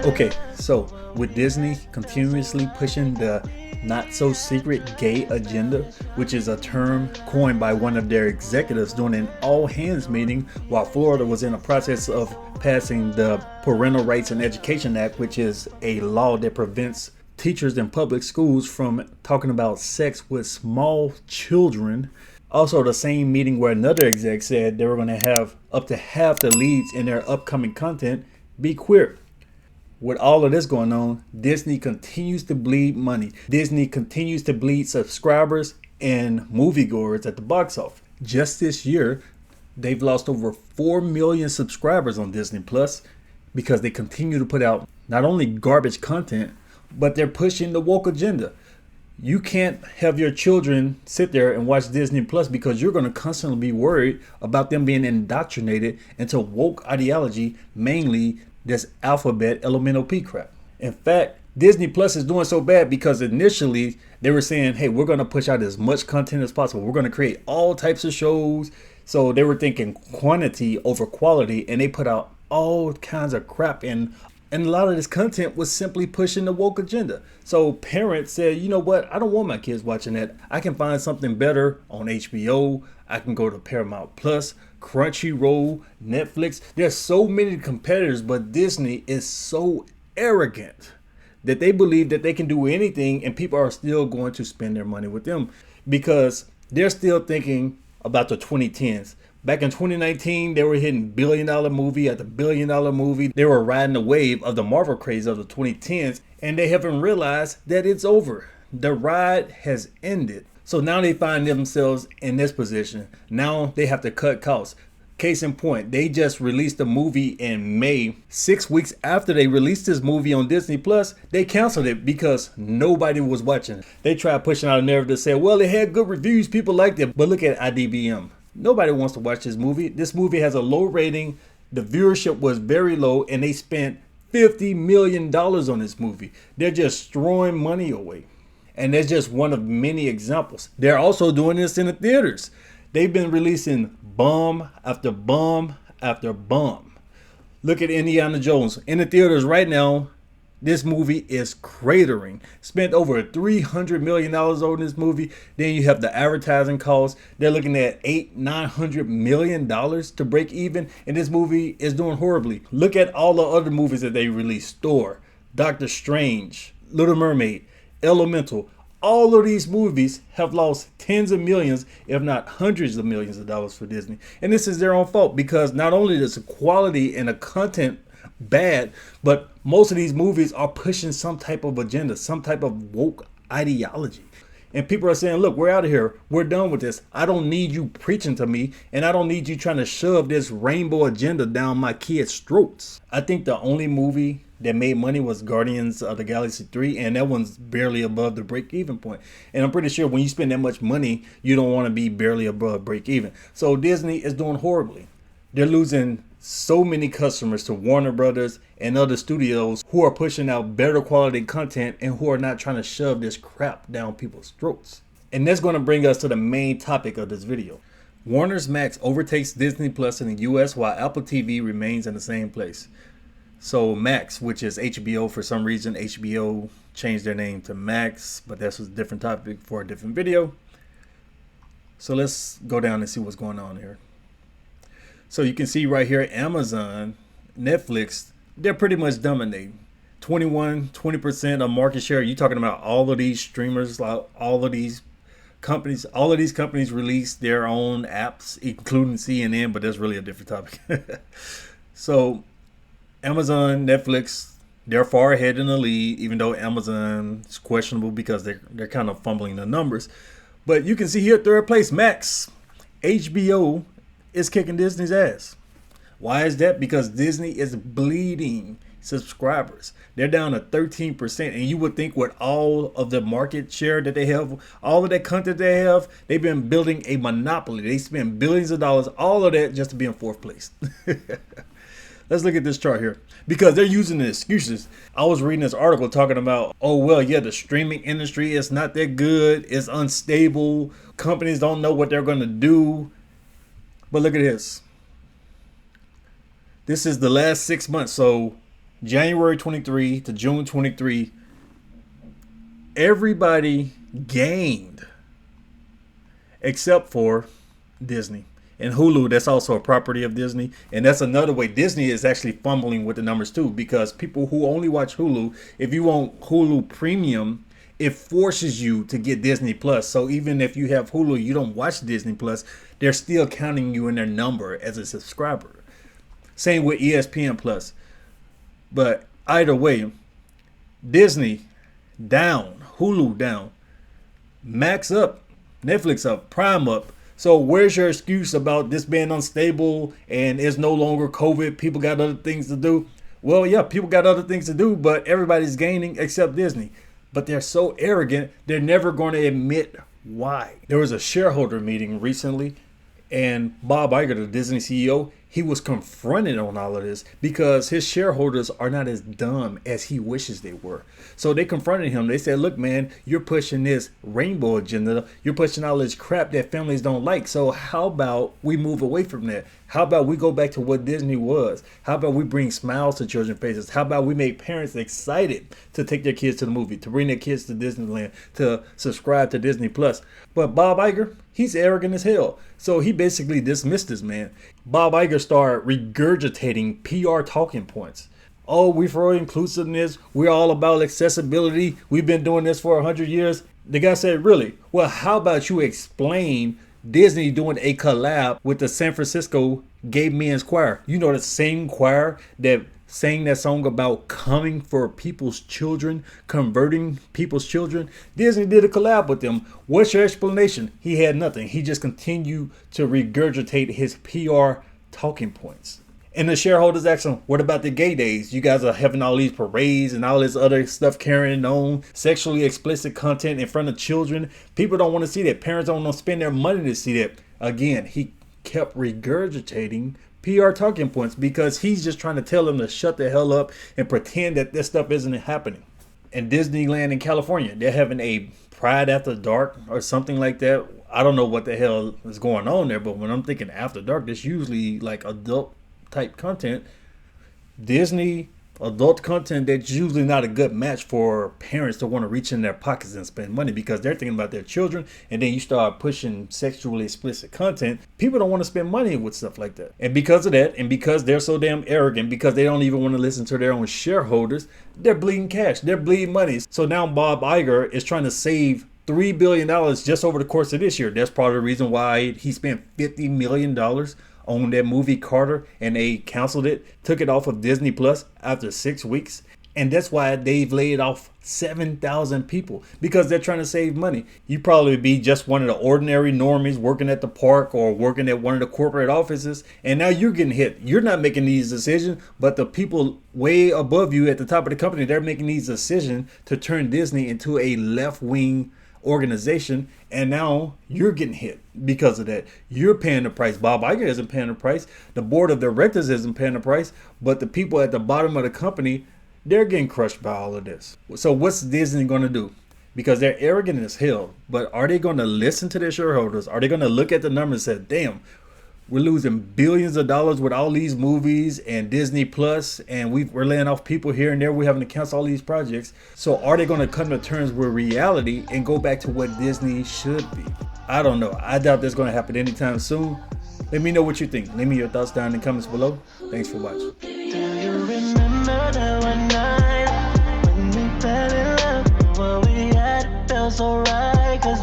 Okay, so with Disney continuously pushing the not so secret gay agenda, which is a term coined by one of their executives during an all hands meeting while Florida was in the process of passing the Parental Rights and Education Act, which is a law that prevents teachers in public schools from talking about sex with small children. Also, the same meeting where another exec said they were going to have up to half the leads in their upcoming content be queer. With all of this going on, Disney continues to bleed money. Disney continues to bleed subscribers and moviegoers at the box office. Just this year, they've lost over 4 million subscribers on Disney Plus because they continue to put out not only garbage content, but they're pushing the woke agenda. You can't have your children sit there and watch Disney Plus because you're going to constantly be worried about them being indoctrinated into woke ideology, mainly this alphabet elemental P crap. In fact, Disney Plus is doing so bad because initially they were saying, hey, we're going to push out as much content as possible. We're going to create all types of shows. So they were thinking quantity over quality, and they put out all kinds of crap. And a lot of this content was simply pushing the woke agenda. So parents said, you know what? I don't want my kids watching that. I can find something better on HBO. I can go to Paramount Plus, Crunchyroll, Netflix. There's so many competitors, but Disney is so arrogant that they believe that they can do anything and people are still going to spend their money with them because they're still thinking about the 2010s. Back in 2019, they were hitting billion-dollar movie after billion-dollar movie. They were riding the wave of the Marvel craze of the 2010s, and they haven't realized that it's over. The ride has ended. So now they find themselves in this position. Now they have to cut costs. Case in point, they just released a movie in May. 6 weeks after they released this movie on Disney Plus, they canceled it because nobody was watching it. They tried pushing out a narrative to say, well, it had good reviews, people liked it, but look at IDBM. Nobody wants to watch this movie. This movie has a low rating. The viewership was very low, and they spent $50 million on this movie. They're just throwing money away. And that's just one of many examples. They're also doing this in the theaters. They've been releasing bomb after bomb after bomb. Look at Indiana Jones. In the theaters right now, this movie is cratering. Spent over $300 million on this movie. Then you have the advertising costs. They're looking at $900 million to break even. And this movie is doing horribly. Look at all the other movies that they released. Thor, Doctor Strange, Little Mermaid, Elemental. All of these movies have lost tens of millions, if not hundreds of millions of dollars for Disney. And this is their own fault because not only is the quality and the content bad, but most of these movies are pushing some type of agenda, some type of woke ideology. And people are saying, look, we're out of here. We're done with this. I don't need you preaching to me, and I don't need you trying to shove this rainbow agenda down my kids' throats. I think the only movie that made money was Guardians of the Galaxy 3, and that one's barely above the break-even point. And I'm pretty sure when you spend that much money, you don't want to be barely above break-even. So Disney is doing horribly. They're losing so many customers to Warner Brothers and other studios who are pushing out better quality content and who are not trying to shove this crap down people's throats. And that's going to bring us to the main topic of this video. Warner's Max overtakes Disney Plus in the US while Apple TV remains in the same place. So Max, which is HBO, for some reason HBO changed their name to Max, but that's a different topic for a different video. So let's go down and see what's going on here. So you can see right here, Amazon, Netflix, they're pretty much dominating. 20% of market share. You're talking about all of these streamers, all of these companies. All of these companies release their own apps, including CNN, but that's really a different topic. So Amazon, Netflix, they're far ahead in the lead, even though Amazon is questionable because they're kind of fumbling the numbers. But you can see here, third place, Max. HBO is kicking Disney's ass. Why is that? Because Disney is bleeding subscribers. They're down to 13%. And you would think with all of the market share that they have, all of that content they have, they've been building a monopoly. They spend billions of dollars, all of that just to be in fourth place. Let's look at this chart here because they're using the excuses. I was reading this article talking about, oh, well, yeah, the streaming industry is not that good. It's unstable. Companies don't know what they're going to do. But look at this. This is the last 6 months. So January 23 to June 23, everybody gained except for Disney. And Hulu, that's also a property of Disney. And that's another way Disney is actually fumbling with the numbers too, because people who only watch Hulu, if you want Hulu Premium, it forces you to get Disney Plus. So even if you have Hulu, you don't watch Disney Plus, they're still counting you in their number as a subscriber. Same with ESPN Plus. But either way, Disney down, Hulu down, Max up, Netflix up, Prime up. So where's your excuse about this being unstable and it's no longer COVID? People got other things to do. Well, yeah, people got other things to do, but everybody's gaining except Disney. But they're so arrogant, they're never going to admit why. There was a shareholder meeting recently, and Bob Iger, the Disney CEO, he was confronted on all of this because his shareholders are not as dumb as he wishes they were. So they confronted him. They said, look, man, you're pushing this rainbow agenda. You're pushing all this crap that families don't like. So how about we move away from that? How about we go back to what Disney was? How about we bring smiles to children's faces? How about we make parents excited to take their kids to the movie, to bring their kids to Disneyland, to subscribe to Disney Plus? But Bob Iger, he's arrogant as hell. So he basically dismissed this man. Bob Iger started regurgitating PR talking points. Oh, we're for inclusiveness. We're all about accessibility. We've been doing this for 100 years. The guy said, really? Well, how about you explain Disney doing a collab with the San Francisco Gay Men's Choir? You know, the same choir that sang that song about coming for people's children, converting people's children. Disney did a collab with them. What's your explanation? He had nothing. He just continued to regurgitate his PR talking points. And the shareholders asked him, what about the gay days? You guys are having all these parades and all this other stuff carrying on, sexually explicit content in front of children. People don't want to see that. Parents don't want to spend their money to see that. Again, he kept regurgitating PR talking points because he's just trying to tell them to shut the hell up and pretend that this stuff isn't happening. And Disneyland in California, they're having a Pride After Dark or something like that. I don't know what the hell is going on there, but when I'm thinking After Dark, that's usually like adult type content. Disney adult content, that's usually not a good match for parents to want to reach in their pockets and spend money because they're thinking about their children. And then you start pushing sexually explicit content, people don't want to spend money with stuff like that. And because of that, and because they're so damn arrogant, because they don't even want to listen to their own shareholders, they're bleeding cash, they're bleeding money. So now Bob Iger is trying to save $3 billion just over the course of this year. That's part of the reason why he spent $50 million on that movie Carter, and they canceled it, took it off of Disney Plus after 6 weeks. And that's why they've laid off 7,000 people, because they're trying to save money. You probably be just one of the ordinary normies working at the park or working at one of the corporate offices, and now you're getting hit. You're not making these decisions, but the people way above you at the top of the company, they're making these decisions to turn Disney into a left-wing organization, and now you're getting hit because of that. You're paying the price. Bob Iger isn't paying the price. The board of directors isn't paying the price, but the people at the bottom of the company, they're getting crushed by all of this. So what's Disney going to do? Because they're arrogant as hell, but are they going to listen to their shareholders? Are they going to look at the numbers and say, damn, we're losing billions of dollars with all these movies and Disney Plus, and we're laying off people here and there. We're having to cancel all these projects. So are they going to come to terms with reality and go back to what Disney should be? I don't know. I doubt that's going to happen anytime soon. Let me know what you think. Leave me your thoughts down in the comments below. Thanks for watching. Do you remember that one night when we fell in love? What we had felt so right, 'cause